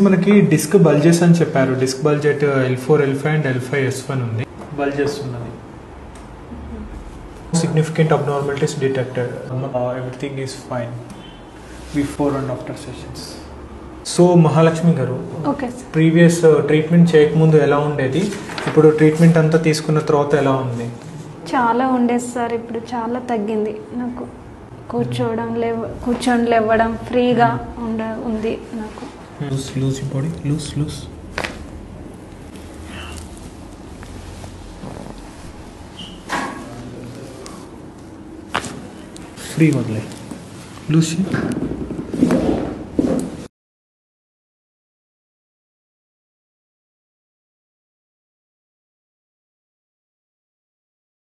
మనకి disc bulges అని చెప్పారు. Disc బల్జెట్ L4, L5 and L5 S1 ఉంది. బల్జెస్ ఉన్నది. Significant abnormalities detected. Everything is fine before and after sessions. So Mahalakshmi గారు, previous treatment చేయకముందు ఎలా ఉండేది, ఇప్పుడు ట్రీట్మెంట్ అంతా తీసుకున్న తర్వాత ఎలా ఉంది? చాలా ఉండేది సార్, ఇప్పుడు చాలా తగ్గింది. నాకు కూర్చొని లేవడం ఫ్రీగా ఉంది నాకు. లూజ్ బాడీ, లూజ్ ఫ్రీ వదిలే, లూజ్